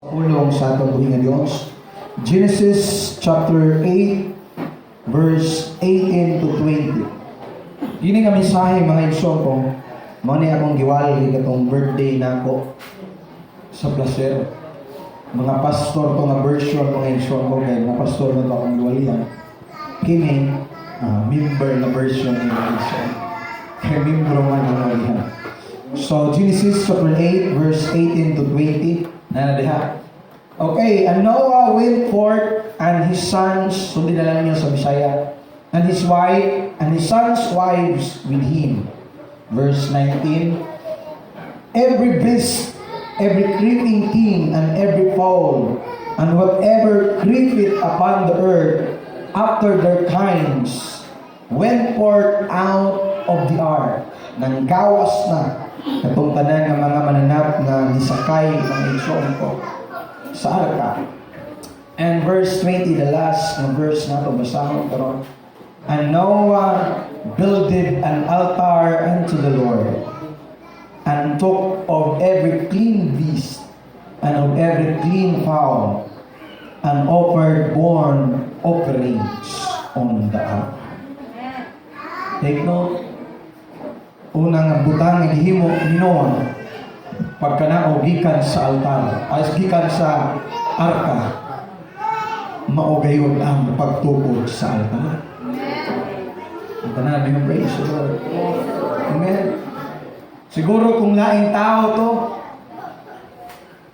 Pulong sa atong buhi nga Dios. Genesis chapter 8 verse 18 to 20. Ini nga mensahe mga igsoon ko, mao ni akong giwali katong birthday nako sa placer. Mga pastor ko nga version mga igsoon ko kay mga pastor na to akong giwalihan. Kini member na version ni mga igsoon. Kay membro man ang giwalihan. So Genesis chapter 8 verse 18 to 20 na diha. Okay, and Noah went forth and his sons, sundin na lang niyo sa Bisaya, and his wife, and his sons' wives with him. Verse 19, every beast, every creeping thing, and every fowl, and whatever creepeth upon the earth, after their kinds, went forth out of the ark. Nang gawas na, katong tanan ng mga mananap na nisakay ng igsoon ko sa arka. And verse 20, the last na verse na ito, basahon karon. And Noah builded an altar unto the Lord, and took of every clean beast, and of every clean fowl, and offered burnt offerings on the altar. Take note, unang butang nga gihimo ni Noah, pagkanao gikan sa altar, ay gikan sa arka, maugayod ang pagtukod sa altar. Ang tanan din praise the Lord. Amen. Siguro kung laing tao to,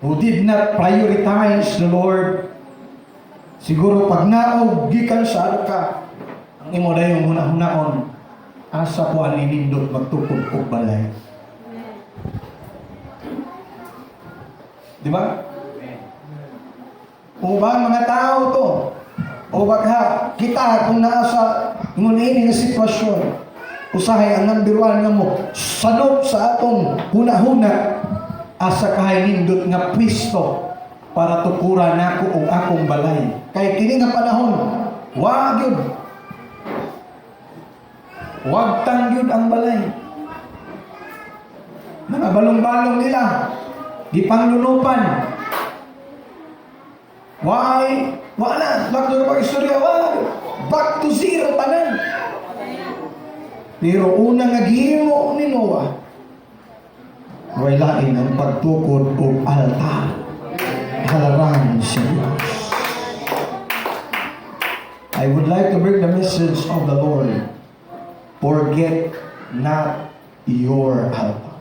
who did not prioritize the Lord, siguro pag naog gikan sa arka, ang imo dayon hunahunahon, asa po ang inindot magtukod og balay. Di ba? Kung ba mga tao to, o baka kita kung nasa ngunini nga sitwasyon, usahay ang number one nga mo, sanop sa atong huna-huna, asa kahay nindot nga pwisto para tukuran nako og akong balay. Kay kini nga panahon, wag yun. Wag tangyod ang balay. Mga balong-balong nila, di panglunupan. Why? Wala. Back to pag-istorya. Back to zero tanan. Pero unang nagihimo ni Noah, walain ang pagtukod o altar. Halaran sa Diyos. I would like to bring the message of the Lord. Forget not your altar.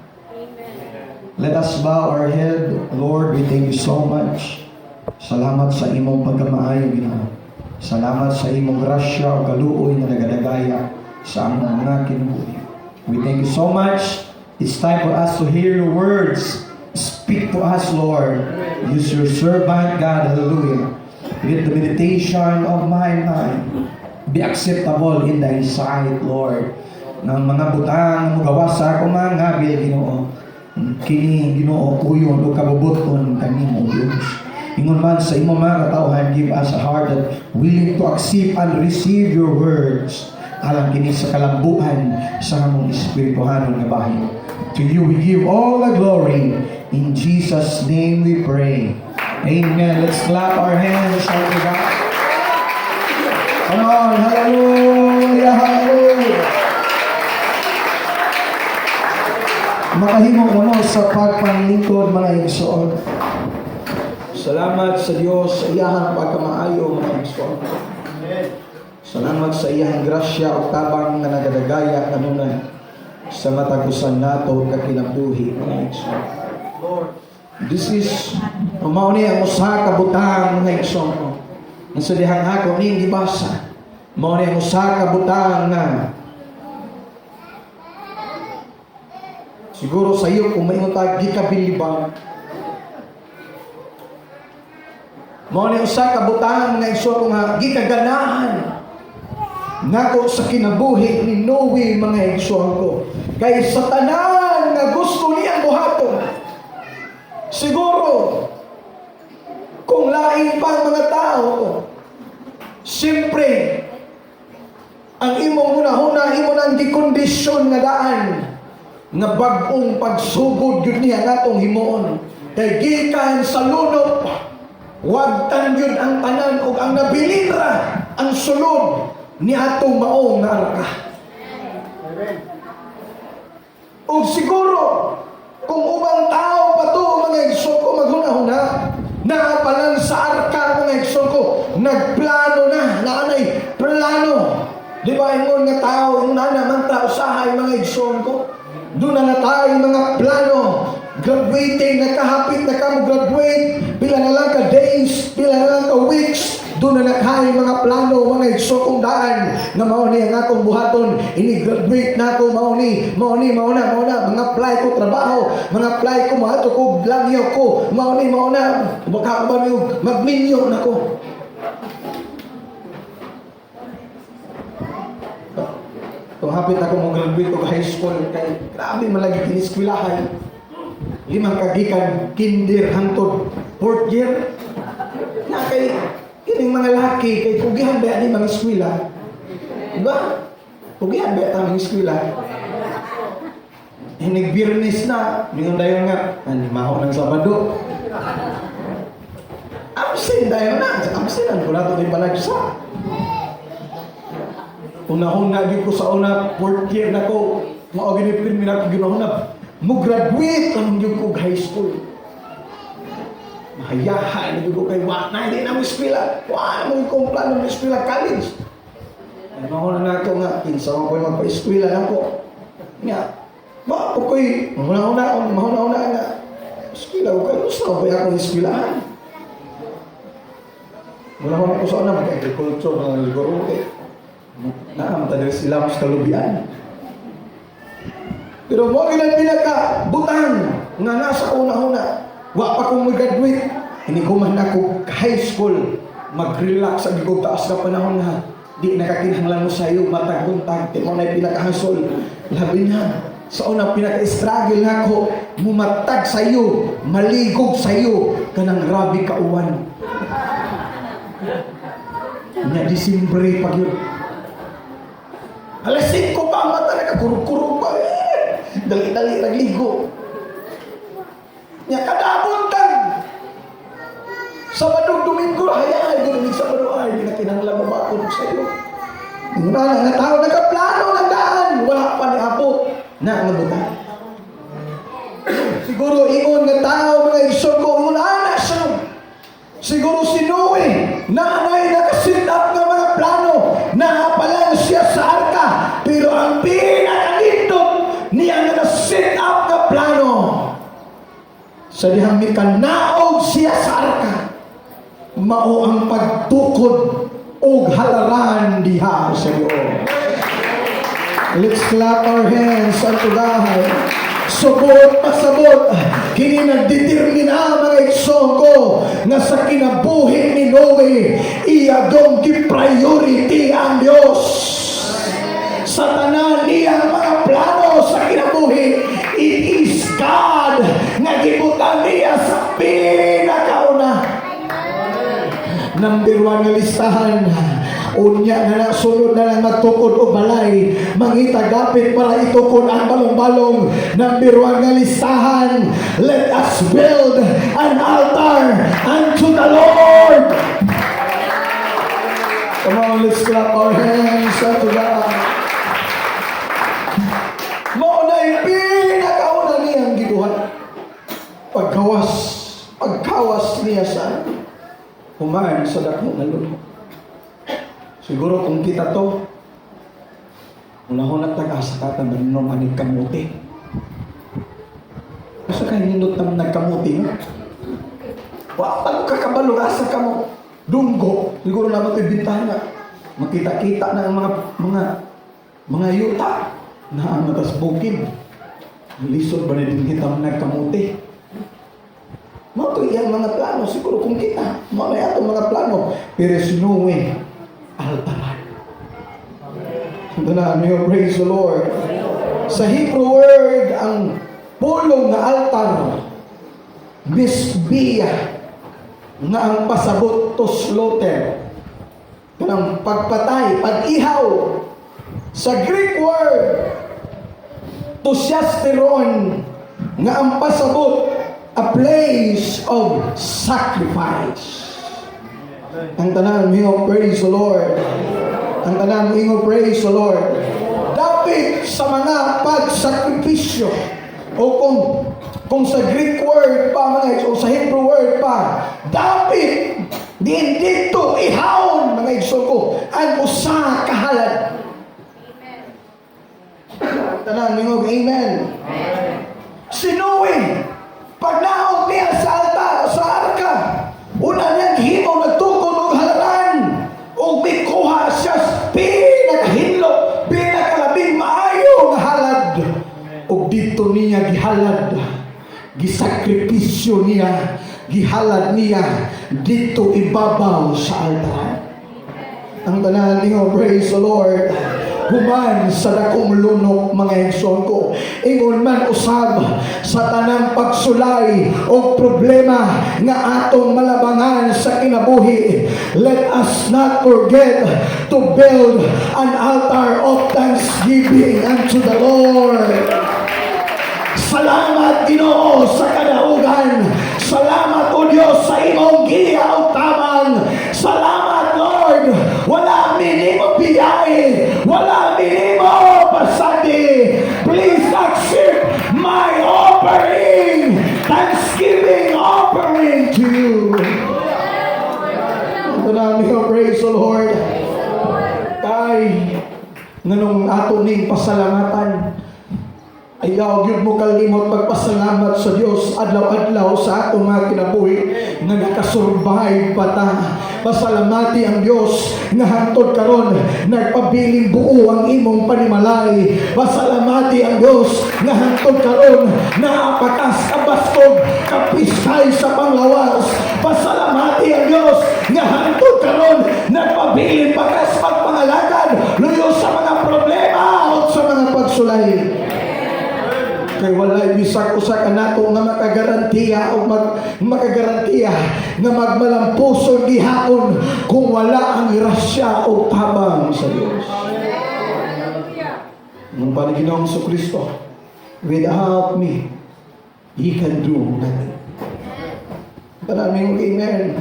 Let us bow our head. Lord, we thank you so much. Salamat sa imong pagkamaayo, Ginoo. Salamat sa imong grasya o kaluoy na nagadagaya sa among mga kinabuhi. We thank you so much. It's time for us to hear your words. Speak to us, Lord. Use your servant, God. Hallelujah. Let the meditation of my mind be acceptable in thy sight, Lord. Ng mga butang mo gawa sa akong mga ngabil, Ginoo. Kini, Ginoo, kuyon o kabubuton kanimo, Diyos. Ingon man sa imong mga katawhan, give us a heart that willing to accept and receive your words. Alang kini sa kalambuan sa among espirituhanon nga bahin. To you we give all the glory. In Jesus' name we pray. Amen. Let's clap our hands unto God. Come on, hallelujah, hallelujah. Makahimo mo sa pagpanglingkod mga igsoon. Salamat sa Diyos sa iyahang pagkamaayo mga igsoon. Salamat sa iyahang grasya o tabang na nagadagaya kanunay sa matagusan nato kakinabuhi mga igsoon. This is mauni ang usa ka butang mga igsoon. Sa dihang ako ning gibasa. Mauni ang usa ka butang na siguro sa iyo kung may utag gikabilibang. Mao ni usa ka butang nga igsoon nga gikaganahan nako sa kinabuhi ni Noe mga igsoon ko. Kay sa tanan nga gusto niya buhaton. Siguro kung lain pa mga tao, siyempre ang imong hunahuna imo nang gikondisyon nga daan nga bag-ong pagsugod yun niya natong himuon. Kay gikan sa lunop Wag tangyod ang tanan ug ang nabilin ra ang sulod ni atong maong nga arka. Ug siguro kung ubang tao pa to mga igsoon ko maghuna-huna, naapalan sa arka mga igsoon ko, nagplano na, naanay plano. Di ba ingon nga tao, yung naman tao usahay mga igsoon ko, doon na tayo mga plano. Graduating, nakahapit na ka mo graduate, pila na lang ka days, pila na lang ka weeks, doon na nakahay mga plano, mga igsokong daan, na mauni ang akong buhaton, ini-graduate na ako, mauni, mga apply ko trabaho, mga apply ko, mahato ko, langyaw ko, mauna, magkakabanig, magminyo na ko. Kung hapit ako mo graduate ko high school, kay grabe malagi kiniskwelahay. 5 kagikan, kinder hangtod 4th year. Na kay kining mga laki kay pugihan ba ani mga eskwela? Diba? Pugihan ba ta mga eskwela? Hinig Biyernes na, mingon dayon nga, maho ng Sabado. Absent dayon na, absent ang kula to di palagsa. Una-una gid ko sa una 4th year na ko, mao gid ni na ko ginahuna. Mo graduate ang yung ko high school. Mahayahan na ko kay wa na hindi na mo eskwela. Wa mo kong plano mo eskwela college. Ay mahuna na ko nga kinsa ko magpa-eskwela lang ko. Nga ba ko koy mahuna nga eskwela ko kay gusto ko ya ko eskwelahan. Wala ko sa una mag-agriculture ng liguro kay naam ta sila sa kalubian. Pero mo pinaka butang nga nasa una-una. Wa pa ko mag-graduate. Hindi ko man ako high school. Mag-relax ang gigog taas na panahon nga. Di nakakinahanglan mo sa'yo. Matag-buntag. Di mo na pinaka-hasol. Labi na. Sa una pinaka-struggle na ako. Mumatag sa'yo. Maligog sa'yo. Kanang grabe kauwan. Nya Disimbre pag yun. Alas 5 pa ang mata nakakurug-kurug pa. Dali-dali nagligo. Nya kada buntag. Sabado Domingo hayay gid Sabado ay ginakinahanglan mo ba ako sa iyo. Una nga tao nagkaplano ng daan, wala pa ni abot na ang butang. Siguro ingon nga tao mga igsoon ko ingon ana siya. Siguro si Noe nanay nakasit up ng mga plano na palang siya sa arka, pero ang pinakadindot niya nag-set up na plano sa dihang mikanaog siya sa arka mao ang pagtukod o halaran diha sa iyo. Let's clap our hands unto God. Subot pasabot kini nagdetermina mga igsoon ko nga sa kinabuhi ni Noe iya dong gi-priority ang Dios sa tanan niya mga plano sa kinabuhi. It is God nga gibutan niya sa pinakauna. Number 1 nga listahan, unya na nasunod na lang magtukod o balay, mangita gapit para itukod ang balong-balong. Number 1 nga listahan, let us build an altar unto the Lord. Come on, let's clap our hands unto God. Mauna yung pinakauna niyang gibuhat. Pagkawas niya sa humaan sa dakong nalun. Siguro kung kita to, mula nagtag-asa ka na maninom aning kamuti. Kasi kayo nindot naman nagkamuti, no? Wapag kakabalo, asa ka mo. Dunggo, siguro naman ito'y bintana. Makita-kita na ang mga yuta na ang matas bukid. Lisod ba na din kita nagkamuti? Mato iyang mga plano, siguro kung kita, mamaya itong mga plano, pero is no way, altaran. Tandaan niyo, praise the Lord. Sa Hebrew word, ang pulong na altar, misbia, na ang pasabot to slaughter, kanang pagpatay, pag-ihaw. Sa Greek word, to siasteron, nga ang pasabot, a place of sacrifice. Ang tanan mo, praise the Lord. Ang tanan mo, praise the Lord. Dapat sa mga pagsakripisyo o kung sa Greek word pa mga o sa Hebrew word pa, dapat din dito ihawon mga igsoon ko ang usa ka halad. Tanan mo, amen. Si Noe, pag naog niya sa altar, sa arka, una niyang himaw nagtukod og halalan o may kuha siya pinakahinlo, pinakalabing maayo nga halad. O dito niya gihalad, gisakripisyo niya, gihalad niya dito ibabaw sa altar. Ang tanan niyo, praise the Lord. Human sa dakong lunok mga igsoon ko, ingon man usab sa tanang pagsulay o problema nga atong malabangan sa kinabuhi, let us not forget to build an altar of thanksgiving unto the Lord. Salamat Ginoo sa kadaugan. Salamat o Dios sa imong giya o tamang. Salamat Lord. Wala minimo biyahe. Wala minimo pasandi. Please accept my offering. Thanksgiving offering to you. Ito namin ang praise the Lord. Kay nanong ato ning pasalamatan. Ayaw, yun mo kalimot pagpasalamat sa Diyos adlaw-adlaw sa atong mga kinabuhi nga nakasurvive pa ta. Pasalamati ang Diyos nga hangtod karon nagpabiling buo ang imong panimalay. Pasalamati ang Diyos nga hangtod karon naapakas kabastog kapisay sa panglawas. Pasalamati ang Diyos nga hangtod karon nagpabiling pakas pagpangalagad luyo sa mga problema o sa mga pagsulay. Kay walay bisag usa ka nato nga makagarantiya o makagarantiya nga magmalampuson gihapon kung wala ang grasya o tabang sa Dios. Nung Panginoong Kristo, without me, He can do nothing. Ito namin yung amen.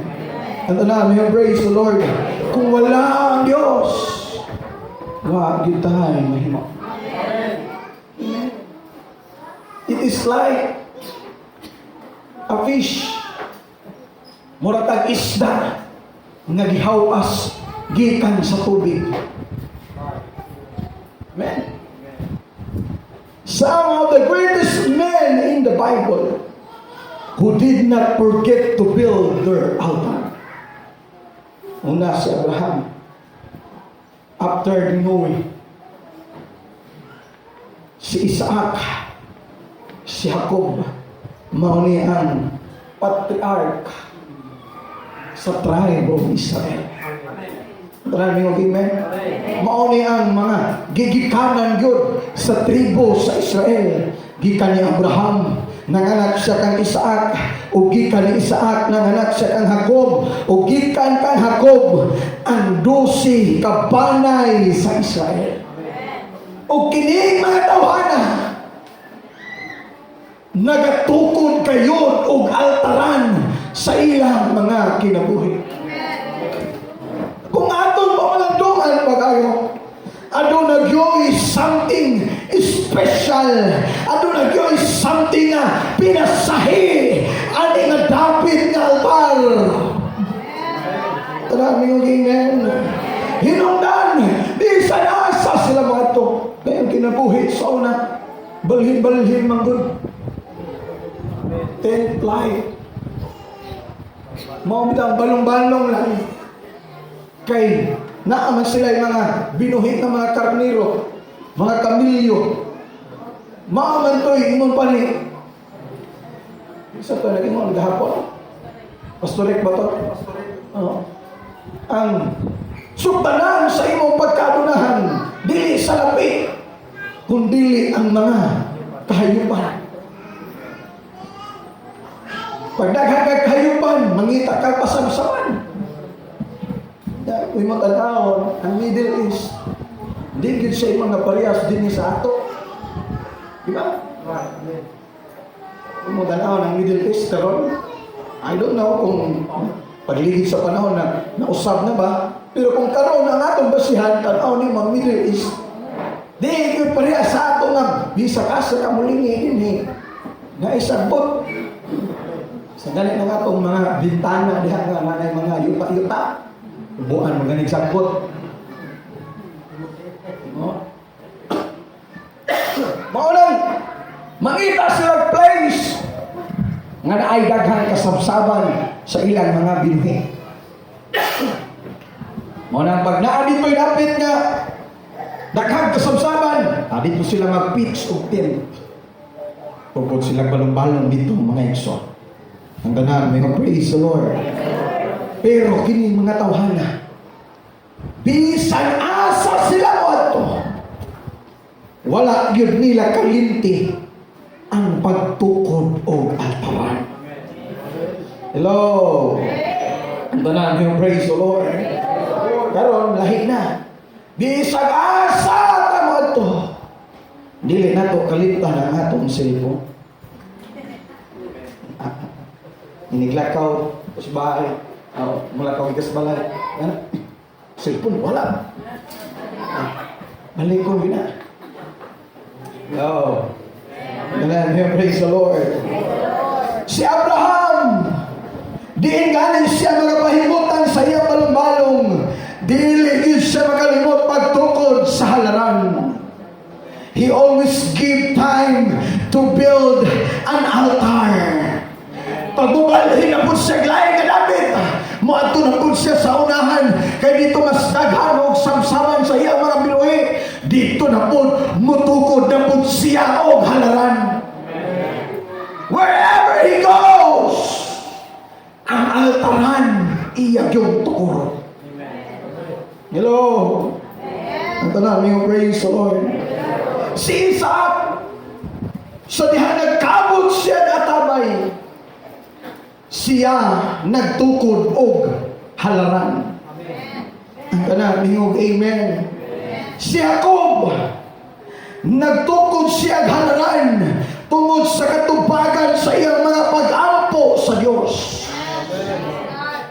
Ito namin yung praise the Lord. Kung wala ang Diyos, wag yun tayo mahimo. It is like a fish. Mura tag isda nga gihawas gikan sa tubig. Amen. Some of the greatest men in the Bible who did not forget to build their altar. Una si Abraham. After Noe, si Isaac, si Jacob, mauni ang patriarch sa tribe of Israel. Maraming amen. Mauni ang mga gigikanan yun sa tribo sa Israel. Gikan ni Abraham, nanganak siya kang Isaac, o gikan ni Isaac, nanganak siya kang Jacob, o gikan kang Jacob ang 12 kabanay sa Israel. O kining mga tawhana nagatukod kayo og altaran sa ilang mga kinabuhi. Kung atong pamalandungan pag-ayo, adun nagyoy something special, adun nagyoy something nga pinasahi ani nga dapit nga altar. Maraming amen. Hinungdan, bisan asa sila mga ito. Kaya kinabuhi sa una, balhin-balhin manggod. Tent light. Mga bitang balong-balong lang. Kay naaman sila yung mga binuhit na mga karniro, mga kamilyo. Maaman to'y imon pa ni. Isa to naging mga gahapon. Pastorek ba to? Oo. Ang suktanan sa imong pagkadunahan, dili sa lapi, kundi ang mga kahayupan. Pag naghagag hayupan, mangita kang pasamsaman. May matanaw, ang Middle East, di gid siya mga parehas din sa ato. Diba? May matanaw ng Middle East karon. I don't know kung Pagligid sa panahon na nausab na ba? Pero kung karon ang atong basihan, tanaw ni mga Middle East, di yun pareha sa ato nga, bisa ka sa kamulingi din eh. Nga isagbot. Sa galit ng atong mga bintana, diha nga nanay mga yuta-yuta. Buwan, magaling sagbot. No? Maunang, mangita sila place nga naay daghang kasabsaban sa ilang mga binuhi. Maunang, pag naa dito'y napit nga daghang kasabsaban, dito sila mag-pitch o tent. Pupod silang balong-balong dito mga igsoon. Ang ganan, may praise the Lord. Pero kini mga tawhana, bisan asa sila mo ato, wala yun nila kalinti ang pagtukod o altawan. Hello. Ang ganan, may praise the Lord. Karon lahi na. Bisan asa ta mo ato, dili na to kalimtan ang atong cellphone. Iniglakaw sa bahay. Mula kau ikas balay. Ano? Cellphone, wala. Balik ko yun na. Oh. Praise the Lord. Si Abraham, diin galing siya magapahimutan sa iya balong-balong. Dili siya makalimot pagtukod sa halaran. He always give time to build an altar. Pagbubalhin na po siya lain ka David, moadto na po siya sa unahan, kay dito mas daghan og samsaman sa iya mga binuhi. Dito na po mutukod na po siya og halaran. Wherever he goes, ang altaran iya yung tukuro. Hello. Ang tanan, may praise the Lord. Si Isaac, sa diha nagkabot siya natabay, siya nagtukod og halaran. Ang tanan, mingog amen. Si Jacob, nagtukod siya og halaran tungod sa katubagan sa iyang mga pag-ampo sa Dios.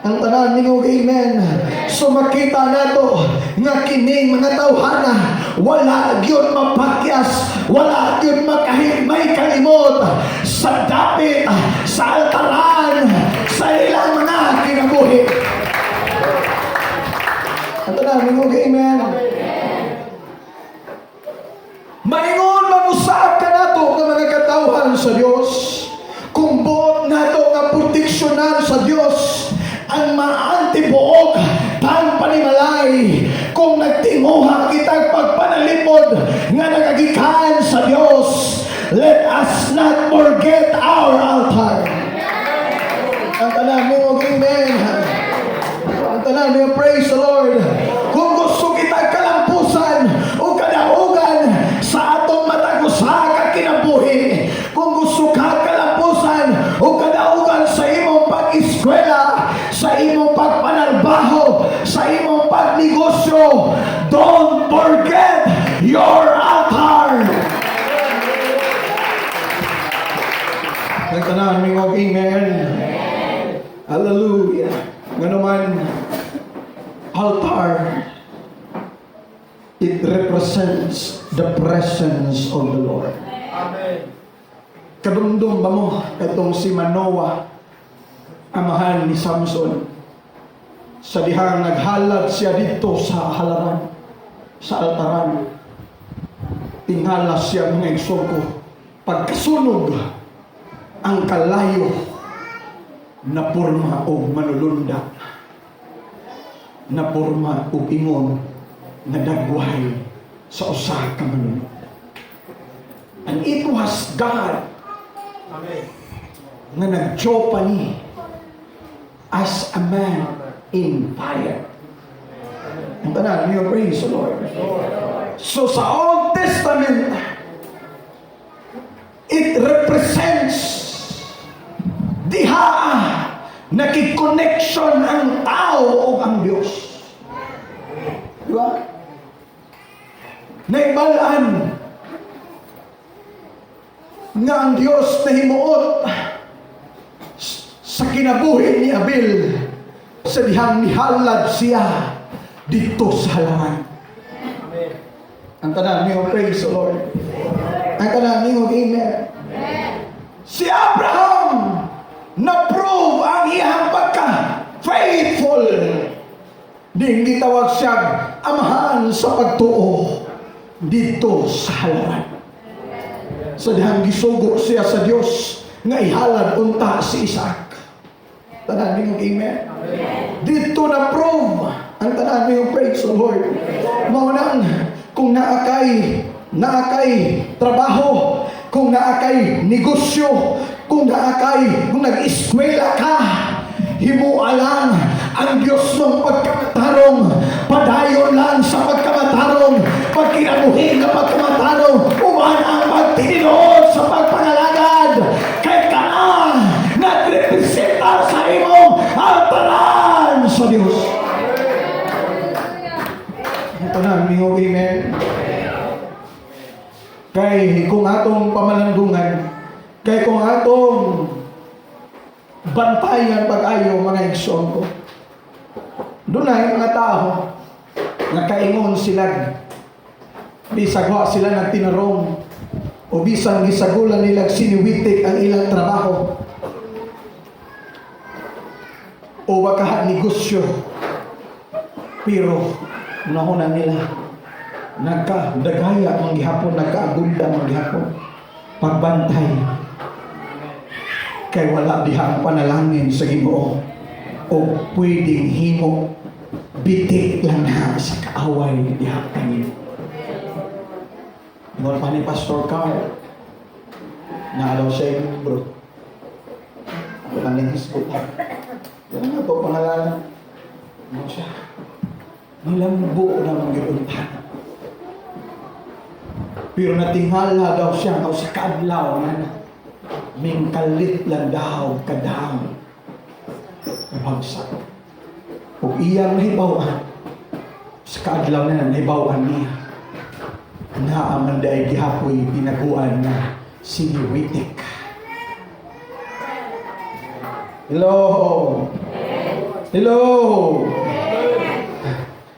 Ang tanan, mingog amen. So makita nato nga kining mga tawhana, wala gyud mapakyas, wala gyud makahigmay kalimot sa dapit, sa altaran, sa ilang mga kinabuhi. Ang tanan, mingog amen. Maingon manusab ka nato nga mga katawhan sa Dios, kung buot nato nga proteksyonan sa Dios ang maantibuok pang panimalay, kung nagtinguha kitang pagpanalipod nga nagagikan sa Dios. Let us not forget our altar. Ang tanan mo, amen. Ang tanan mo, praise the Lord. Kung gusto kitang kalampusan o kadaugan sa atong matagusa ka kinabuhi, kung gusto ka kalampusan o kadaugan sa imong pag-eskwela, sa imong pagpanarbaho, sa imong pagnegosyo, don't forget your altar. Nagtanan, mingog amen. Hallelujah. Nga naman, altar, it represents the presence of the Lord. Amen. Kadumdum ba mo itong si Manoah, amahan ni Samson, sa dihang naghalad siya dito sa halaran, sa altaran. Tingala siya mga igsoon, pagkasunog ang kalayo na porma o manulunda, na porma o ingon na dagway sa usa ka manulunda. And it was God nga nagjopa ni as a man in fire. Ang tanan, may praise the Lord. So sa Old Testament, it represents diha nakikoneksyon ang tao o ang Diyos. Di ba? Naibalaan nga ang Diyos na himuot sa kinabuhi ni Abel sa dihang nihalad siya dito sa halaman. Ang tanan niyo, praise the Lord. Ang tanan niyo, amen. Si Abraham na-prove ang iyang pagka-faithful. Ding gitawag siya amahan sa pagtuo dito sa halaman. Sa dihang gisugo siya sa Dios nga ihalad unta si Isaac. Tanan niyo, amen. Dito na-prove ang tanan niyo, praise the Lord. Maunang kung naakay trabaho, kung naakay negosyo, kung nag-eskwela ka, himualan ang Diyos ng pagkamatarong, padayon lang sa pagkamatarong, pagkinabuhin na pagkamatarong, uman ang pagtinilood sa pagpangalagad, kay ka nagrepresenta sa imong altaran sa Diyos. Ito na, amigo, amen. Kay kung atong pamalandungan, kay kung atong bantayan pag-ayo mga igsoon ko, doon na yung mga tao nakaingon sila, bisagwa sila ng tinarong o bisang gisagulan nila siniwitik ang ilang trabaho o baka negosyo, pero unahuna nila nagkadagaya mga gihapon, nagkaagunda mga gihapon pagbantay kay wala dihang panalangin sa Ginoo o pwedeng himo bitik lang na sa kaaway dihang kanin. Ingon pa ni Pastor Carl na daw siya yung libro maning hospital. Yan nga po pangalan mo siya nilambo na mangyuntan. Pero natinghala daw siya sa kaadlaw na mingkalit lang daw kadang kabagsak. Kung iyang nahibawan sa kaadlaw na nahibawan niya na ang manday gihapoy pinaguan na siniwitik. Hello! Hello!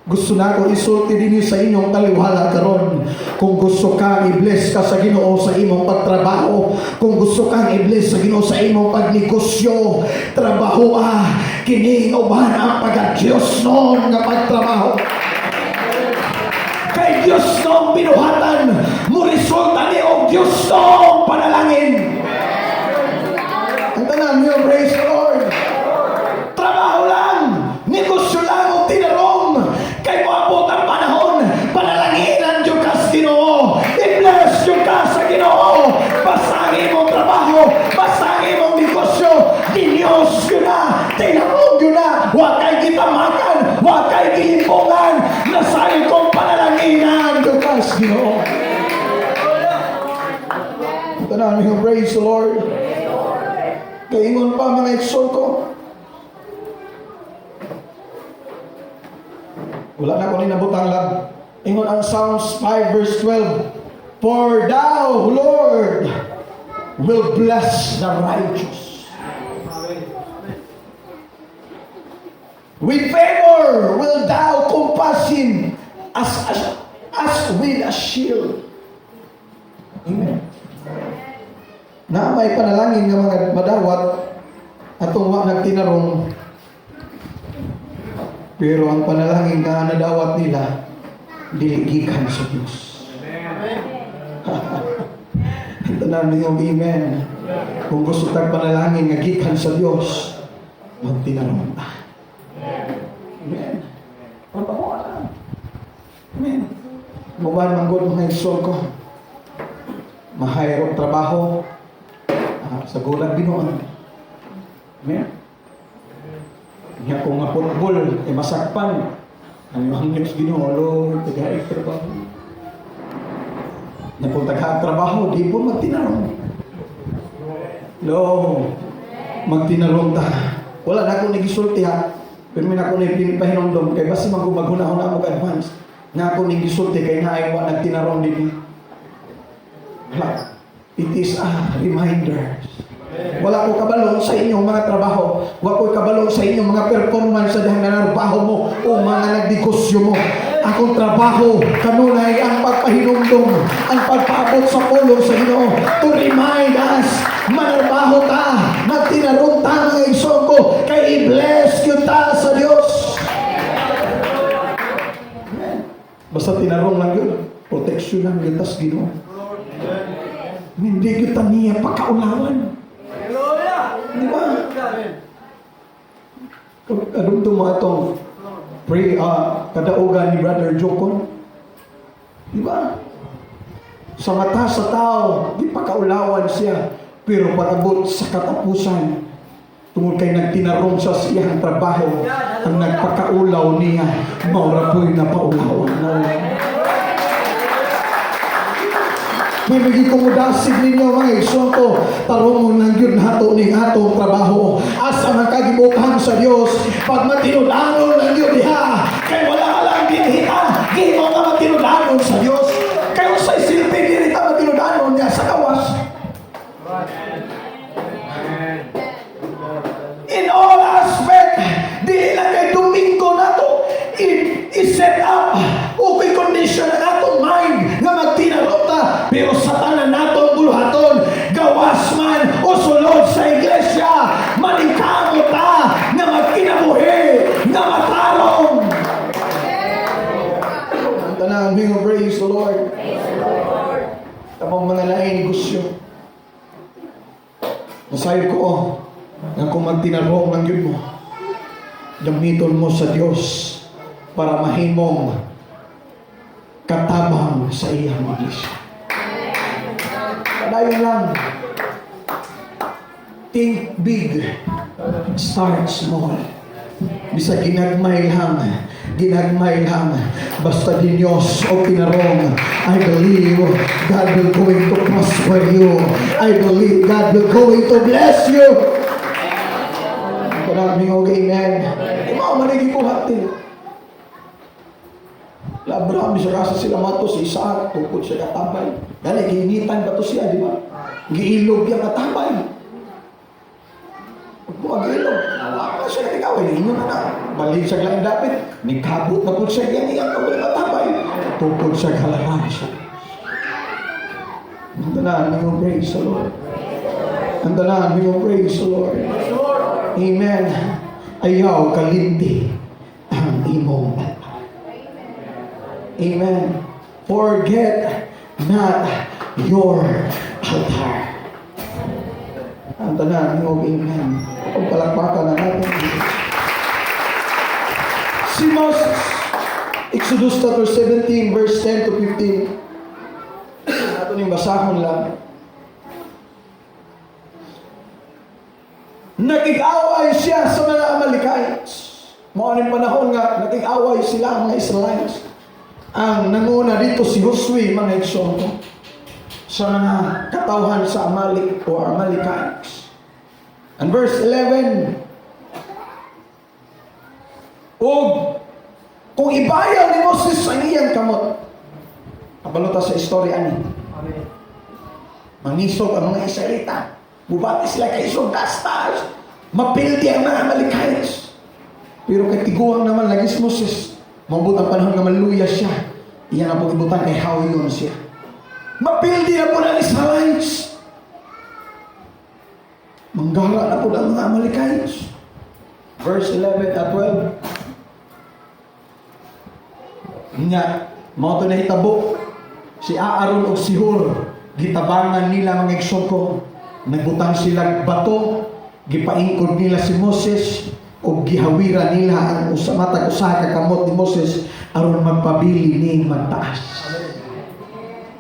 Gusto na ko isulti din sa inyong taliwala karon. Kung gusto kang i-bless ka sa Ginoo sa imong pagtrabaho, kung gusto kang i-bless sa Ginoo sa imong pagnegosyo, trabaho kini uban ang pagka-Diyos noon nga pagtrabaho. Kay Diyos noong binuhatan, mo resulta ni o Diyos noong panalangin. Ang tanan niyo, praise the Lord. Trabaho lang, negosyo lang o tinarong. Kay moabot ang panahon, panalanginan yung ka sa Ginoo. I-bless yung ka sa Ginoo. Basagin mong trabaho, basagin mong negosyo. Dinyos yun na, tinarong yun na. Huwag kay kitamakan, huwag kay kilimpungan. Nasa'yo kong panalanginan yung ka sa Ginoo. Ito na, praise the Lord. Kaingon pa mga eksol ko. Wala na ko ni nabutang lang. Ingon ang Psalms 5 verse 12. For thou, Lord, will bless the righteous. With favor will thou compass him as with a shield. Amen. Na may panalangin ng mga madawat atong wa nagtinarong. Pero ang panalangin na nadawat nila, diligikan sa Diyos. Ito na yung amen. Kung gusto tag panalangin nga gikan sa Diyos, magtinarong ta. Amen. Pagpakuha lang. Amen. Muban manggod mga isol ko. Mahayarong trabaho. Sa gulang binuan. Amen. Nga kung nga putbol, masakpan. Ang mga news ginuholo, tagaig trabaho. Na kung trabaho, di po magtinarong. Lo, magtinarong ta. Wala na akong nagisulti ha. Pero may ako na pinipahinondom, kaya basta maghunahon na mag-advance. Na ako nagisulti, kaya naiwa nagtinarong din. Wala. It is a reminder. Wala ko kabalo sa inyong mga trabaho. Wala ko kabalo sa inyong mga performance sa dihang nanarbaho mo o mga nagdegosyo mo. Akong trabaho kanunay ang pagpahinumdum, ang pagpaabot sa pulong sa Ginoo to remind us manarbaho ta, magtinarong ta mga igsoon ko, kay i-bless yun ta sa Diyos. Basta tinarong lang yun, protection lang yun tas Ginoo. Hindi kita niya pagkaulawan. Di ba? Anong tumatong kadaugan ni Brother Jokon? Di ba? Sa mata sa tao, di pagkaulawan siya. Pero pag-abot sa katapusan, tungkol kay nagtinarong sa siyang trabaho, ang nagpakaulaw niya, maura po'y napaulawan na. Bibigay ko mo dasig ninyo mga igsoon ko, tarong ng yun hato ning atong trabaho. Asa magkagibukan sa Diyos, pag matinudanon ng yun diha, kay wala ka lang dinhita, di mo ka matinudanon sa Diyos. Kayo sa isilpi, di ka matinudanon niya sa kawas. In all aspect, di lang kay Domingo na to, i-set up, okay condition ang atong mind na magtinarota, pero sa tanan natong buluhaton, gawas man o sulod sa iglesia, maningkamot ta na magkinabuhi, na matarong. Ang tanang mga praise the Lord. Tapos mga laing negosyo. Masayo ko, na kung magtinarong lang yun mo, gamiton mo sa Diyos para mahimong katabang sa iyang iglesia. Padayon lang. Think big. Start small. Bisa ginagmay lang. Basta di Diyos o tinarong, I believe God will going to prosper you. I believe God will going to bless you. Maraming amen. Mga maniging buhatin. Abraham siya kasi sila mato si Isaac, tungkol siya katabay. Dahil ginitan ba to siya, di ba? Giilog yung katabay. Pag mag-ilog, wala siya natigawin, hindi mo na. Balik siya lang dapat, nagkabot na po siya ganyan ang katabay. Tungkol siya kalaran siya. Ang talaan mo praise the Lord. Ang talaan mo praise the Lord. Amen. Ayaw kalinti ang imong altar. Amen. Forget not your altar. Ang tanan mo, amen. Kung palakpakan na natin. Si Moses, Exodus chapter 17, verse 10 to 15. Ito yung basahon lang. Nag-away siya sa mga Amalekites. Maraming panahon nga, nag-away sila mga Israelites. Ang nanguna dito si Josue, mga igsoon ko, sa mga katawhan sa Amalek o Amalekites. And verse 11, kung ibayaw ni Moses ang iyang kamot, kabaluta sa istorya ni, mangisog ang mga Israelita, bubati sila kay isog dastas, mapildi ang mga Amalekites. Pero kay tiguang naman lagi si Moses, mabut ang panahon na maluya siya. Iyan na po ibutan kay hawiyon siya. Mapildi na po ng Israelites. Manggara na po ng mga Amalekites. Verse 11 at 12. Nga, mga ito na hitabo. Si Aaron o si Hur, gitabangan nila mga igsoko. Nagbutang sila bato. Gipaingkod nila si Moses. O gihawira nila ang matag usaha kamot ni Moses aron magpabili ni magtaas.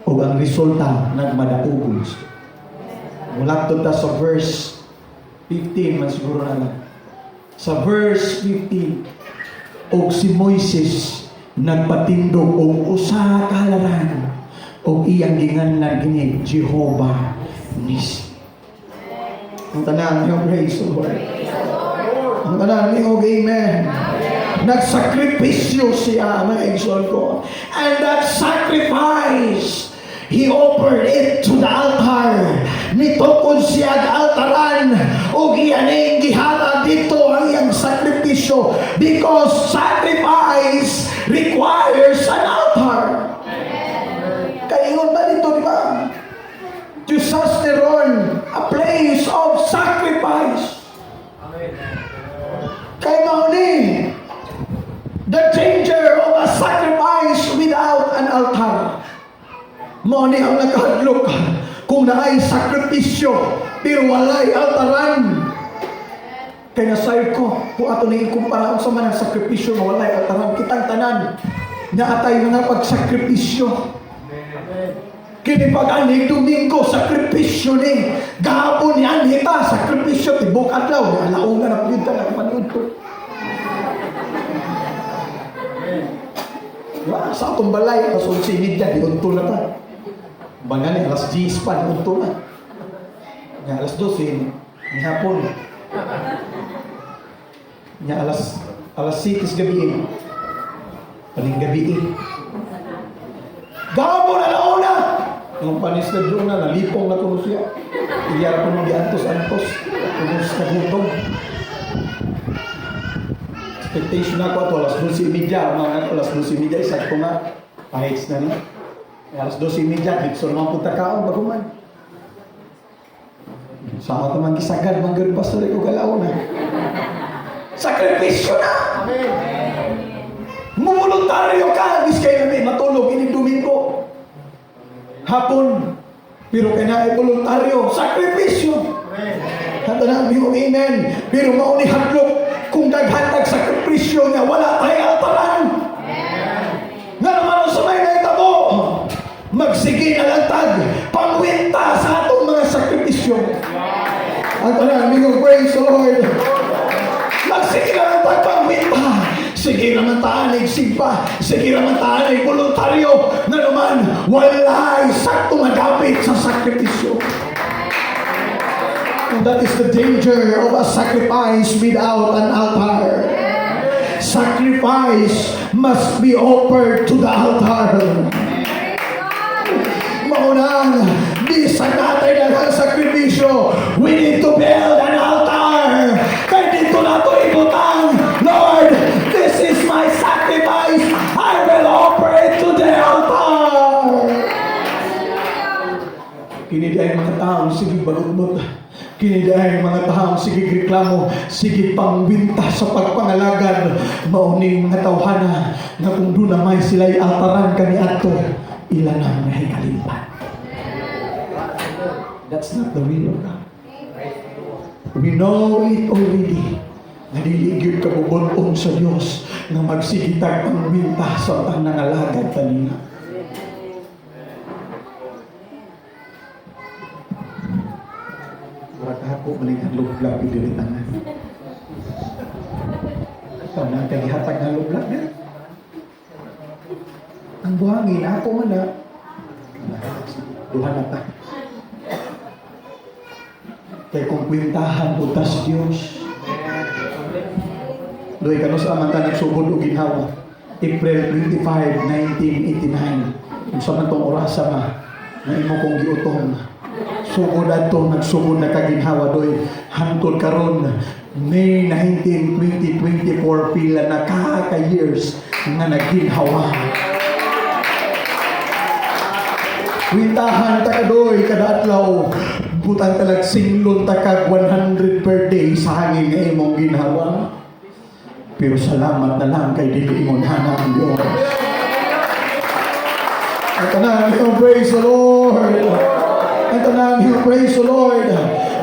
O ang resulta nagmadaugol. Mula to sa verse 15 man siguro na lang. Sa verse 15, og si Moises nagpatindog og usa ka halaran og iyang ginganlan gini Jehovah Nissi. Ang tanan yung praise the Lord. Ang tanan niyo, amen. Nagsakripisyo siya, mga igsoon ko. And that sacrifice, he offered it to the altar. nitukod siya ang altaran o iyaning gihatag dito ang iyang sakripisyo because sacrifice requires an altar. Kaingon ba dito, di ba? To susteron a place of sacrifice. Kay mauni, the danger of a sacrifice without an altar. Mauni ang nakahadlok kung naay sakripisyo pero walay altaran. Kaya nasayod ko, kung ato na ikumpara sa mga sakripisyo na walay altaran, kitang tanan na atay mga pagsakripisyo. Kini pag-anig Domingo, sakripisyo ni. Gahapon ni Anita, sakripisyo. Tibok adlaw, alauna na pagkita na manood ko. Diba? Sa atong balay, kasun sinid yan, diunto na ta. Bangan alas 10 pa, diunto na. Nga alas 12, ni hapon. Nga alas 6 gabi. Paling gabi. Gahapon alauna. Yung panis na doon na, nalipong na tulos siya. Iyara ko nung diantos-antos. Tulos na gutong. Expectation ako ato, alas 12:30. Mga alas 12:30, isat ko nga. Pahits na niya. Alas 12:30, dito naman punta kaon, baguman. Sama tamang gisagad, manggar pastor ko galaw na. Sakripisyo na! Amen! Mumuluntaryo ka, bis kayo namin matulog, ini Domingo. Hapon, pero kaya voluntaryo, sakripisyo. Hata na yung amen. Pero mauni hadlok kung daghatag sakripisyo niya, wala tayo altaran. Nga naman sa may naitabo, magsige na lang tag, pangwinta sa atong mga sakripisyo. Hata na, amigong praise the Lord. Magsige na lang tag, pangwinta. Sige naman taanig sigpa, sige naman taanig voluntaryo na naman walay sakto madapit sa sakripisyo. And that is the danger of a sacrifice without an altar. Sacrifice must be offered to the altar. Maunang, di sa natin ang sakripisyo, we need to build an altar. Kaya dito na ito ibutang, Lord, this is my sacrifice. I will offer it to the altar. Kiniday mga taong sige balutbot. Kiniday mga taong sige reklamo. Sige pangwinta sa pagpangalagad. Mauning mga tawhana na kung doon na may sila'y altaran kani ato, ilan ang nahikalimpan. That's not the will of God. We know it already. Naliligid ka bubunong sa Diyos na magsigitag ang minta sa panangalagad kanina. Murag ako maling ang lublag idilitangan. Ito na kagihatag ng lublag na. Ang buhangin, ako man na. Duha na ta. Kaya kung kwintahan butas Diyos. Doy kano sa amanta nagsugod og ginhawa. April 25, 1989. Kung sa man tong orasa na imo kong giutom. Sugod ato nagsugod na kaginhawa doy hangtod karon May 19, 2024 pila na ka-years nga nagginhawa. Wintahan ta kadoy kada adlaw butang talag singlon ta kag 100 per day sa hangin nga imong ginhawa. Pero salamat na lang kay dili imong hana ang Diyos. At tanan, praise the Lord. At tanan, praise the Lord.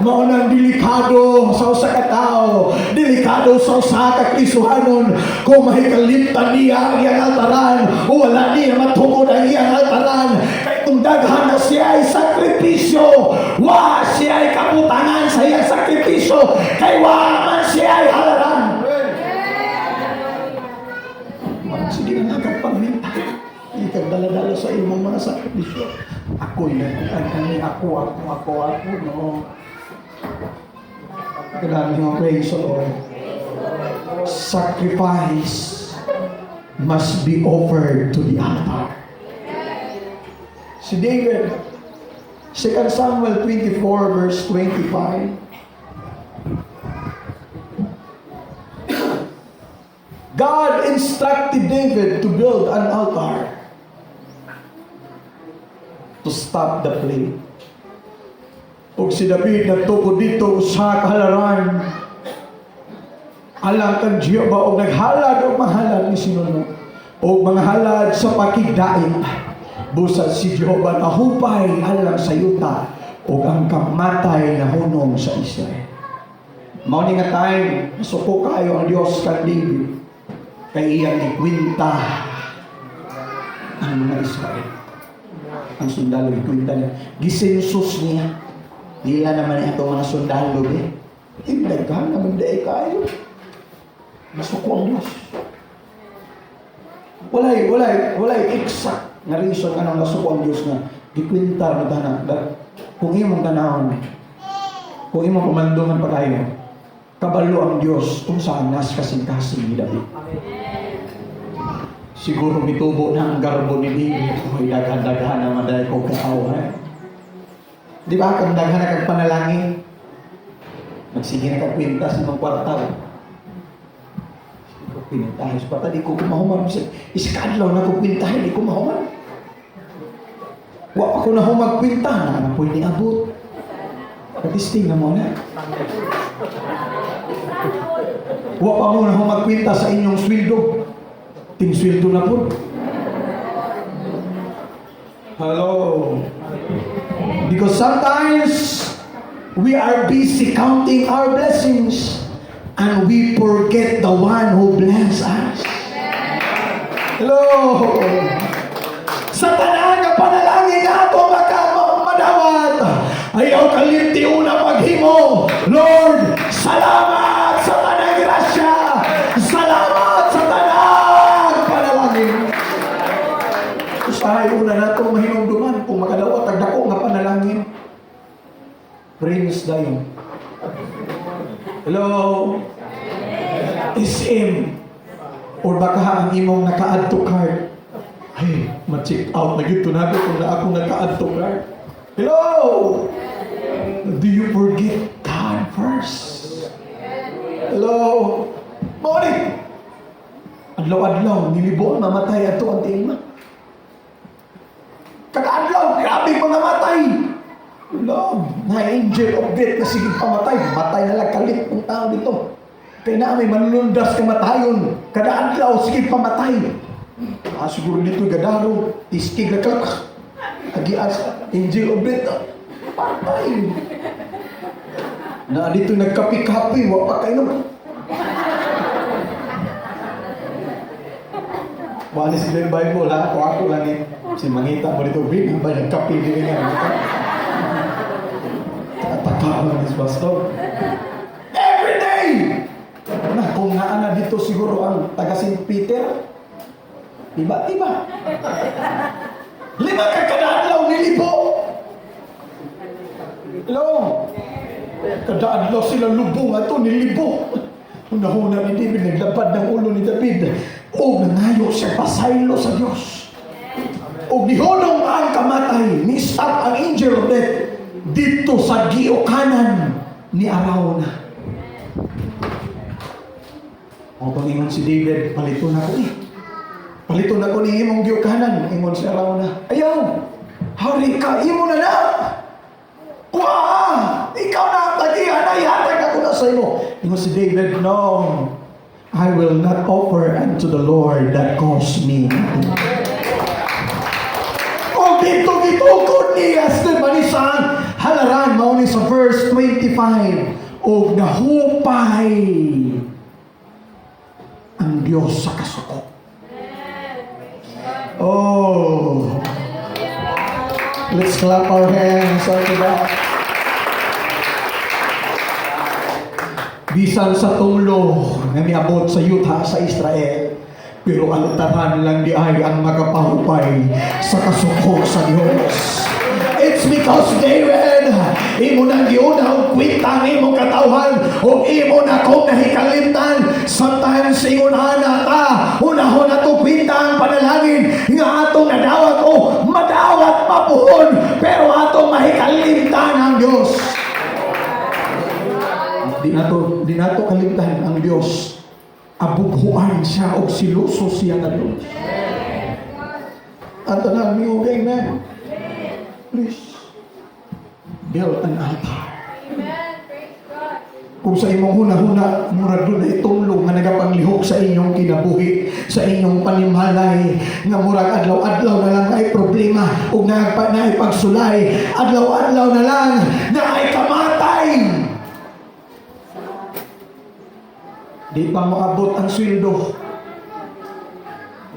Maunang delikado sa usa ka tawo, delikado sa usa ka Kristohanon kung mahikalimtan niya ang iyang altaran o wala niya matungod ang iyang altaran. Kay kung daghan na siya ay sakripisyo, wa siya ay kabutangan sa iyang sakripisyo, kay wa man siya ay halaran. Sige na nagpapaminta. Ikag dala-dala sa imong mga sakripisyo. Ako'y ako, no. Kailangan nyo, praise the Lord. Sacrifice must be offered to the altar. Si David, 2 Samuel 24 verse 25. God instructed David to build an altar to stop the plague. Og si David nagtukod dito sa kahalaran alang kang Jehova og naghalad og mahalad ni sinuno og mga halad sa pakigdaig busa si Jehova nahupay alang sa yuta og ang kamatay na hunong sa Israel. Mao ni nga time nasuko kayo ang Dios kan David kay iyang ikwinta ang mga Israel. Ang sundalo ikwinta niya, gisensus niya. Dila naman ito mga sundalo Indaghan naman dahil kayo. Nasuko ang Diyos. Walay exact na reason anong nasuko ang Diyos na gikwinta na tanan. Kung imong tanahon, kung imong pamandungan pa kayo, kabalo ang Diyos kung saan nas kasing-kasing ni David. Siguro mitubo na ang garbo ni David. Ay, daghan-daghan naman dahil ko kaawa. Di ba? Kung daghan na kang panalangin, magsige na kang kwintas ng kwartal. Pinintahis pa, di ko kumahuman. Iskadlaw na ko kwintahin, di ko mahuman. Wa ako na humagkwinta, na pwede abot. Katisting na mo na. Wa pa mo na humagkwinta sa inyong sweldo. Ting sweldo na po. Hello. Because sometimes we are busy counting our blessings and we forget the one who bless us. Hello. Sa tanan nga panalangin nato madawat. Ayaw kalimti una maghimo. Lord, salamat sa tanang grasya. Salamat sa tanang panalangin. Usahay una nato mahinumduman kung makadawat tagdako nga panalangin. Praise dayon. Hello. SM. Or baka ang imong naka-add to cart. Ay, ma-check out na gito na kung na ako naka-add to cart. Hello. Do you forget God first? Hello. Morning. Adlaw-adlaw, nilibuan mamatay ato ang tingma. Kaka-adlaw, grabe mga matay. No, na angel of death na sige pamatay. Matay na lang kalit ang tao dito. Kaya na may manunundas kamatayon. Kada adlaw, sige pamatay. Siguro dito gadaro, iskig na klak. Agias, angel of death. Patay. Na dito nagkapi-kapi, wala pa kayo naman. Wala sila yung Bible, ha? Kung ako lang si mangita mo dito, Bin, ba nagkapi din nga. Tatakaalan ni Pastor. Every day! Na, kung naana dito siguro ang taga St. Peter, iba. 5 ka kada adlaw nilibo. Hello? Kada adlaw sila lubong ato nilibo. Una-una ni David naglapad ng ulo ni David. O nangayo siya pasaylo sa Diyos. O nihulong ang kamatay, ni-stop ang angel of death dito sa giukanan ni Arauna. O pangingon si David, palito na ko Palito na ko ni imong giukanan, ingon si Arauna. Ayaw, hari ka, imo na. Ikaw na ang tagihan, ay hatag ako na sa imo. Ingon si David, no. I will not offer unto the Lord that cost me nothing. Kung dito gitukod niya sa manisang halaran, mauni sa verse 25, o nahupay ang Diyos sa kasuko. Oh, let's clap our hands unto God. Bisan sa tulo na miabot sa yuta sa Israel, pero ang tanan lang di ay ang magapahupay sa kasuko sa Diyos. It's because David, imo nang giunang kwintang imong katawhan o imo na kong nahikalimtan sometimes ingon ana ta unahon ato kwintang panalangin nga atong nadawat o madawat mapuhon pero atong Dahil kalimtan ang Diyos. Di nato kalimtan ang Diyos. Abughuan siya o siluso siya na Diyos. At tanan niyo, amen. Please, build an altar. Kung sa imong huna-huna, murag doon ay tulong nga nagapanglihok sa inyong kinabuhi, sa inyong panimalay, nga murag adlaw-adlaw na lang ay problema, o na ay pagsulay, adlaw-adlaw na lang na ay kamatay. Di pa maabot ang sweldo.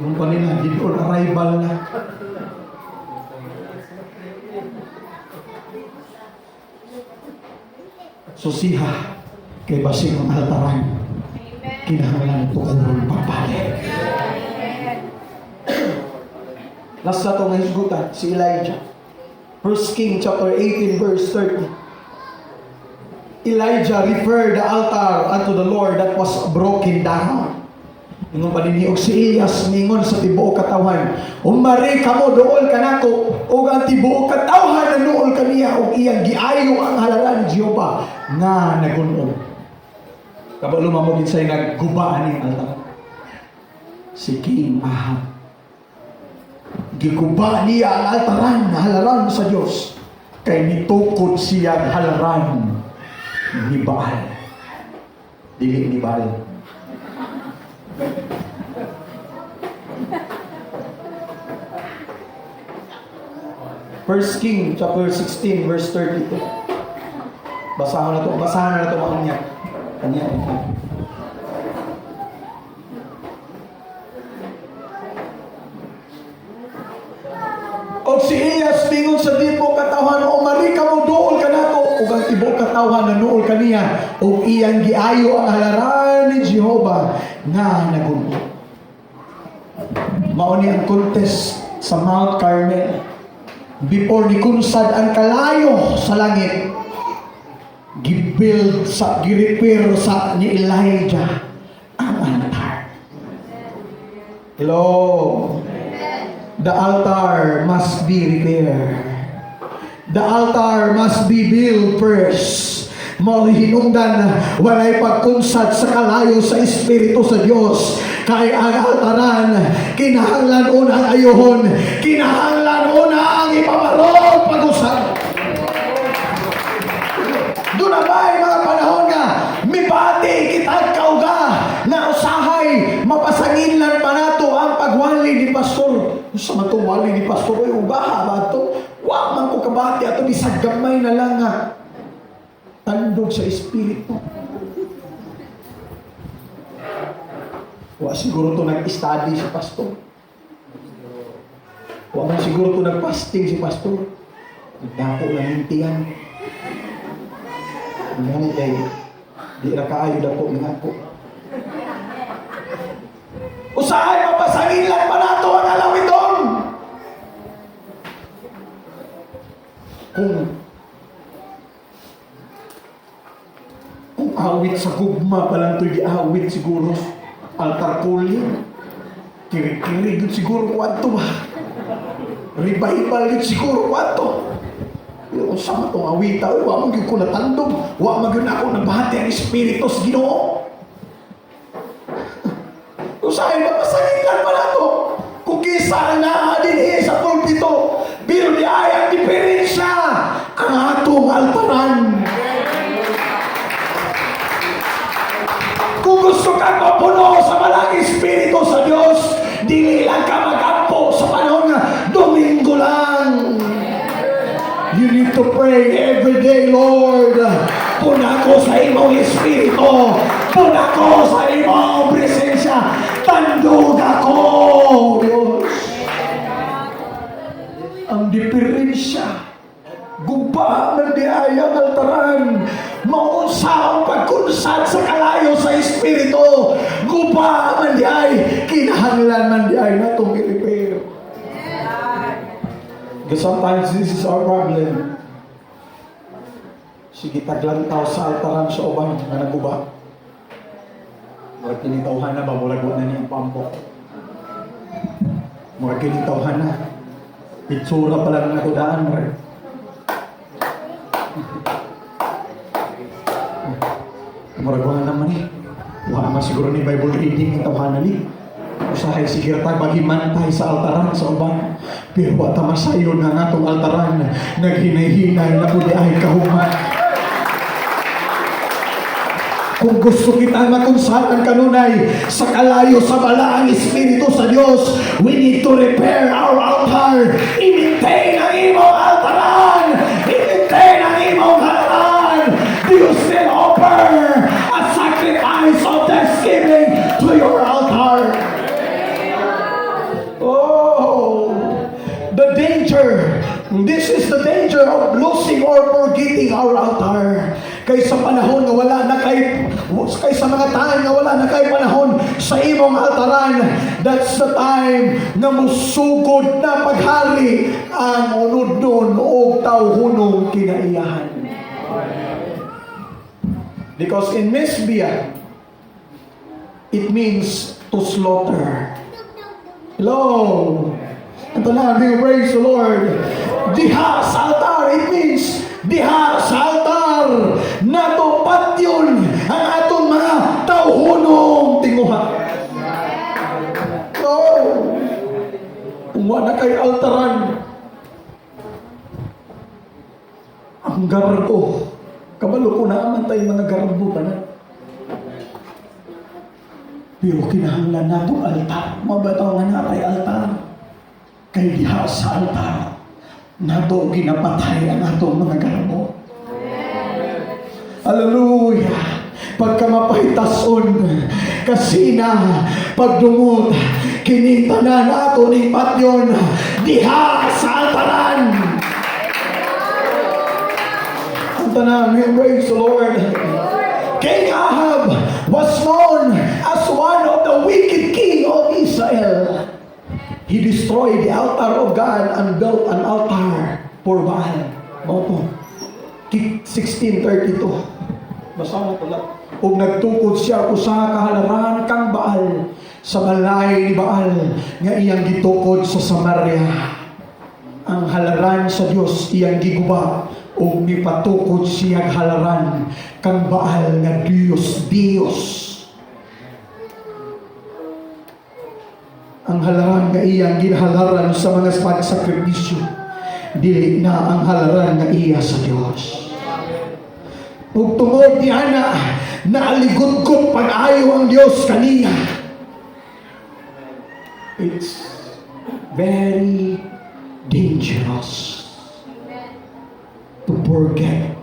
Yung pa nila, di on arrival na. Susiha kay basing ang altaran. Kinahanglan tukuron papalik. Last na ito ng hisgutan, si Elijah. 1 King chapter 18 verse 30. Elijah referred the altar unto the Lord that was broken down. Ingon pa din og si Elias ningon sa tibuok katawan, umari kamo dool kanako ug ang tibuok katawan na dool kaniya ug iyang giayo ang halalan ni Jehova nga nagun-on. Kabalo mo gid say nagguba ani altar. Si King Ahab. Giguba niya ang altaran na halalan sa Dios kay nitukod siya halaran ni Baal. Dili ni Baal. First King chapter 16 verse 32. Basahan na to makanya. Kanya. Og si Elias tingon sa tibuok katawan, umari kamo duol kanako ug ang tibuok katawan nanuol kaniya ug iyang giayo ang halaran ni Jehova nga nagun-on. Mao ni ang contest sa Mount Carmel. Before nikunsad ang kalayo sa langit, gi-repair sa ni Elijah ang altar. Hello. The altar must be repaired. The altar must be built first. Mao hinungdan walay pagkunsad sa kalayo sa Espiritu sa Dios. Kay ang altaran kinahanglan una ang ayohon, kinahanglan una ang ipamarog pag-usab. Doon na ba mga panahon nga mibati kitag kauga na usahay mapasanginlan pa nato ang pagwali ni pastor. Sa matong wali ni pastor ay ugaha ba ito? Wa man ko kabati ato bisag gamay na lang nga tandog sa espiritu. Wa siguro to nag-study si pastor. Wa man siguro to nag-fasting si pastor. Nagdako na hintihan. Ano kay di ra kaayo dako nga ako. Usahay mapasangin lang pa nato ang alawit doon. Kung awit sa gugma pa lang ito awit siguro altar calling. Kiri-kiri yun siguro kwanto ba? Revival yun siguro kwanto. Yung sama itong awita, wa man yun ko natandog, wa man yun ako nabahati ang Espiritu sa Ginoo. Usahay mapasangitan pa na ito. Kung kisa na din sa pulpito, pero di ay ang diferensya ang atong altaran. Kung gusto kang mapuno sa malang Espiritu sa Diyos, dili lang ka magampo sa panahon na Domingo lang. You need to pray every day, Lord. Puna ko sa imong Espiritu. Puna ko sa imong presensya. Tandog ako, Diyos. Ang diferensya, guba ng diayang altaran, maunsa ang pagkunsad sa kalayo sa Espiritu. Guba man diay, kinahanglan man diay na itong i-repair. Because sometimes this is our problem. Sige, taglantaw sa altaran sa uban na naguba. Murag kinitawhan na ba? Murag na niyang pampo. Murag kinitawhan na. Itsura pa lang na kudaan. Murag-wala naman eh. Wala naman siguro ni Bible reading ang tawanan ni. Usahay sige tayo magimantay sa altaran sa uban. Pero wata masayo na nga itong altaran. Naghinay-hinay na po di ay kahuman. Kung gusto kita makunsahan kanunay sa kalayo sa balaang Espiritu sa Diyos, we need to repair our altar. I-maintain ang imong altaran. I-maintain ang imong halaran. Do you still offer a sacrifice of thanksgiving to your altar? Oh, the danger. This is the danger of losing or forgetting our altar. Kaysa panahon na wala na kaysa mga time na wala na kay panahon sa imong altaran, that's the time na musugod na paghari ang unod-nun o tawhunong kinaiyahan. Because in Mesbia, it means to slaughter. Hello! Ito na, we praise the Lord. Diha sa altar, it means diha sa altar natupad yun ang atong mga tawhunong tinguha. So, kung wala kay altaran, ang garbo, kabalo ko na aman tayo mga garbo ba na? Pero kinahanglan nato altar. Mabataw nga na tayo altar. Kay diha sa altar, nato ginapatay ang atong mga garbo. Hallelujah! Pagka mapahitason, kasina, pagdumot, kinita na nato ni patyon, diha sa altaran. Ang tanan, we praise the Lord. King Ahab was known as one of the wicked king of Israel. He destroyed the altar of God and built an altar for Baal. Opo. 16:32. Basa mo ito lang. Kung nagtukod siya usa kahalaran kang Baal sa balay ni Baal nga iyang gitukod sa Samaria. Ang halaran sa Dios iyang giguba ug nipatukod siya halaran kang Baal nga Dios. Ang halaran nga iyang ginhalaran sa mga pagsakripisyo, dili na ang halaran nga iya sa Dios. Ug tungod niya na aligod-god pag-ayo ang Dios kaniya. It's very dangerous to forget,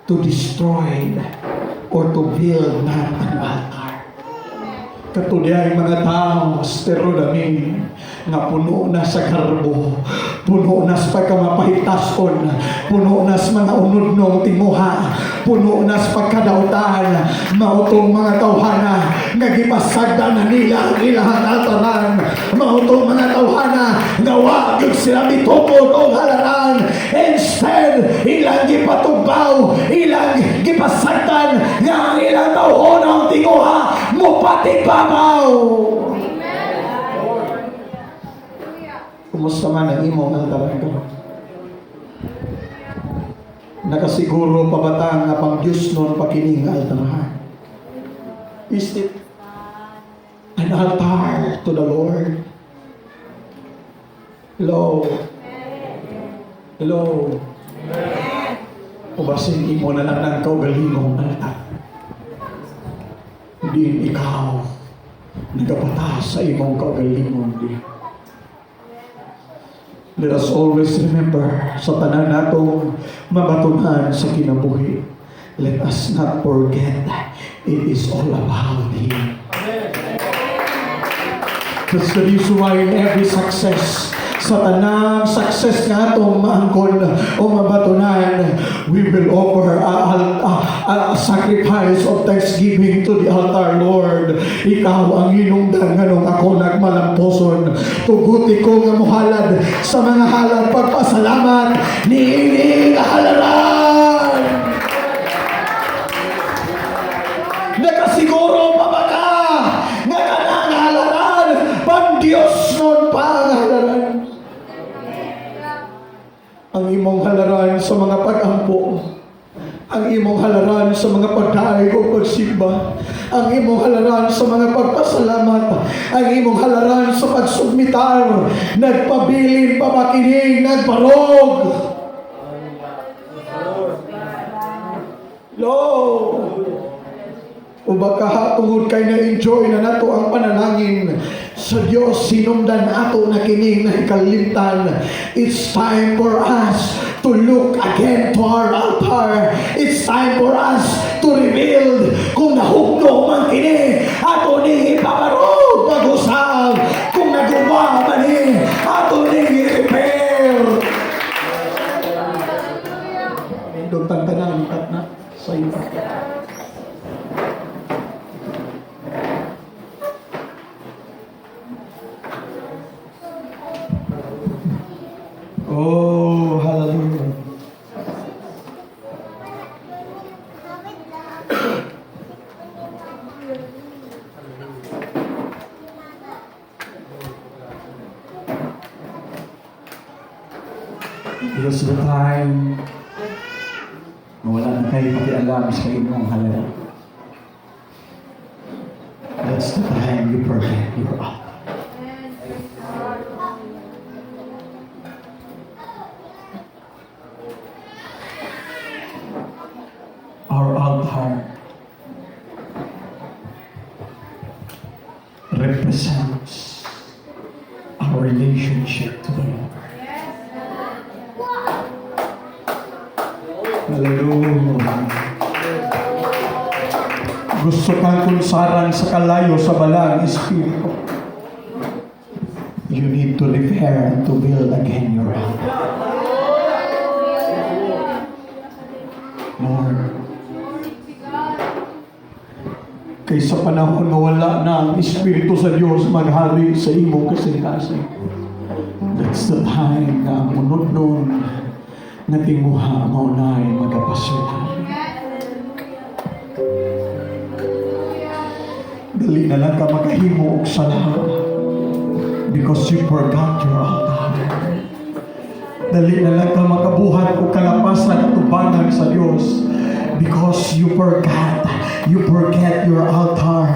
to destroy, or to build not an altar. Katuloy mga tao, stero namin, nga puno na sa garbo, puno na sa pagkamapahitason, puno na sa mga unod-nong timuha, puno na sa pagkadautan, mautong mga tawhana, nagipasagda na nila ang ilang altaran, mautong mga tawhana, nga wag sila mitupod o halaran, instead, ilang gipatubaw, ilang gipasagdan, nga ang ilang tawhonang tinguha, mupatibabaw. Kumusta man ang imong altaran ko? Nakasiguro pa ba ta nga pang Diyos nun pakining altaran? Is it an altar to the Lord? Hello? Hello? O basin imo na lang ng kaugalingong altar? Hindi ikaw nagapatas sa imong kaugalingong di. Let us always remember sa tanan natong mabatunan sa kinabuhi. Let us not forget it is all about Him. That's the reason why in every success, sa tanang success nga itong maangkon o mabatunan, we will offer a sacrifice of thanksgiving to the altar. Lord, ikaw ang hinungdan nga nung ako nagmalamposon. Tuguti ko nga muhalad sa mga halad pagpasalamat ni ining halaran. Nakasiguro pa ba ka nga kanang halaran pang Diyos nun pa ang halaran? Ang imong halaran sa mga pag-ampo, ang imong halaran sa mga pagdaig o pagsimba, ang imong halaran sa mga pagpasalamat, ang imong halaran sa pagsubmitar, nagpabilin, pabakining, nagparog. Lord, o baka tungod kay na-enjoy na nato ang panalangin sa Diyos, sinundan ato na kining na ikalimtan. It's time for us to look again to our altar. It's time for us to rebuild. Kung nahugno man kini, ato ni ipabarog pag-usap. Kung naguma man ni, ato ni i-repair. Doon tantanan na sa iyo. Oh, hallelujah. Because the time na wala na kayo pakialam sa inyong halal. That's the time you forget your altar. Our altar represents our relationship to the Lord. Hallelujah. Gusto kang kunsaran sa kalayo sa balang Espiritu. You need to repair and to build again your altar. Lord, kaysa panahon na wala na ang Espiritu sa Diyos maghali sa imong kasing-kasing. That's the time na ang munod nun na tinguha maunay magapasunan. Dali na lang ka makahimo og sala because you forgot your altar. Dali na lang ka makabuhat og kalapasan at tubangan sa Diyos because you forget your altar.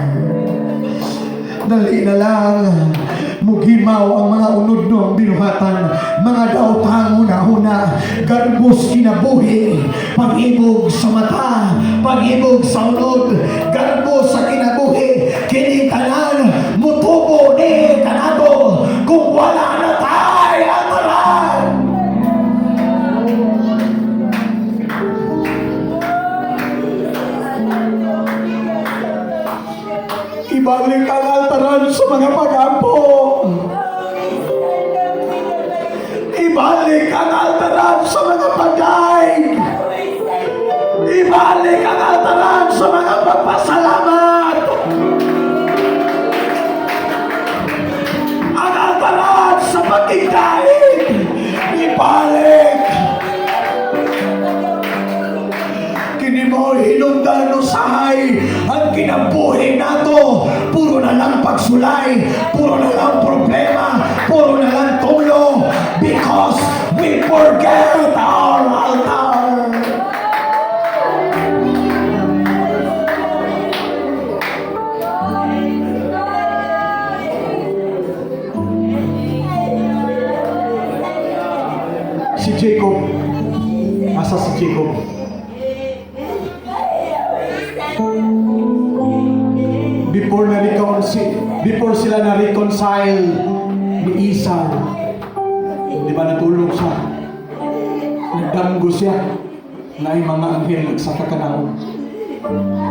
Dali na lang mugimaw ang mga unod ng binuhatan, mga daotang una-una, garbos kinabuhi, pag-ibog sa mata, pag-ibog sa unod, garbos sa kinabuhi, kining tanan, mutubo ni kanado, kung wala na tayo ang maran. Ibalik ang altaran sa mga pag-ampo. Ibalik ang altaran sa mga pagdaig. Ibalik ang altaran sa mga pagpasalamat. Ang altaran sa pagkikain. Ibalik. Kini mo hinungdan usahay ang kinabuhi nato. Puro na lang pagsulay, puro na lang problema, puro na lang tulo, because we forget our altar. Si Jacob, asa si Jacob? Before sila na-reconcile ni Esau, di ba natulog siya? Nagdamgo siya na ay mga anghel nagsakakanaon.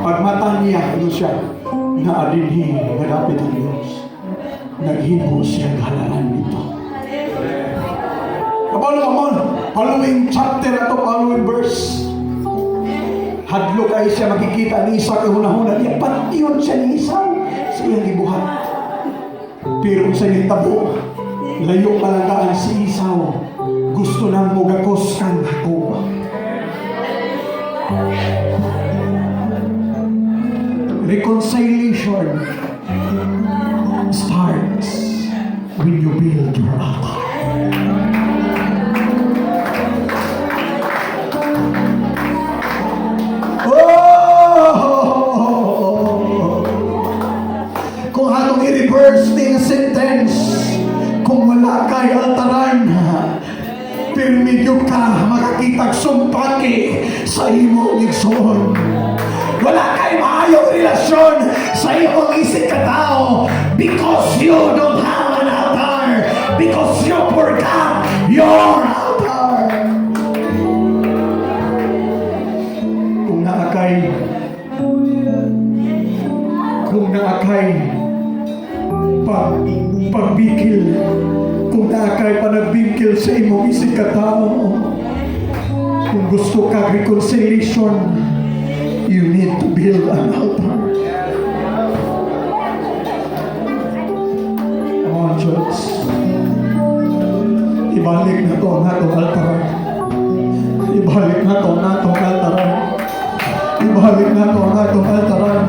Pagmata niya, siya na adinhi malapit ang Diyos. Naghibo siya halaran nito. Following chapter na to, following verse, hadlo kayo siya makikita ni Esau kay hunahuna niya, patiyon siya ni Esau sa iyang gibuhat. Pero sa iyang tabo, layo palagaan si Esau, gusto nang mugakos kang Jacob. Reconciliation starts when you build your altar. sentence. Kung wala kay altaran, pirmidyo ka makakitag sumpaki sa imong igsoon. Wala kay maayong relasyon sa imong isip katao because you don't have an altar, because you forgot your altar. Kung naakay pagbikil, kung naakay panagbikil sa imong isip katao, kung gusto ka reconciliation, you need to build an altar. Come on, church. Ibalik na to ang atong altar. Ibalik na to ang atong altar. Ibalik na to ang atong altar.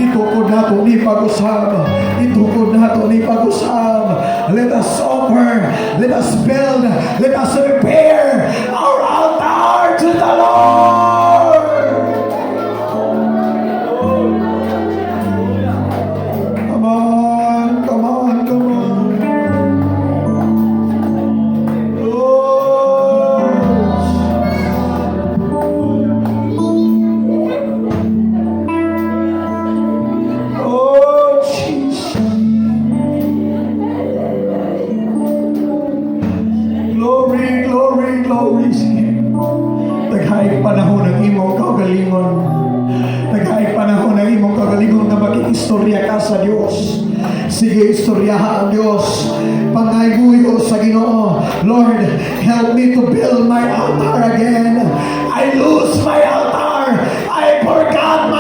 Itukod na to ni pag-usab. Itukod na to ni pag-usab. Let us offer. Let us build. Let us repair our altar to the Lord. Come on, come on, come on. Oh, Jesus. Glory, glory, glory. Taghaig panahon ng imong kaugalingon. Taghaig panahon ng imong kaugalingon na mag-istorya ka sa Diyos. Sige, istoryaha ang Diyos. Pangayguyo sa Ginoo. Lord, help me to build my altar again. I lose my altar. I forgot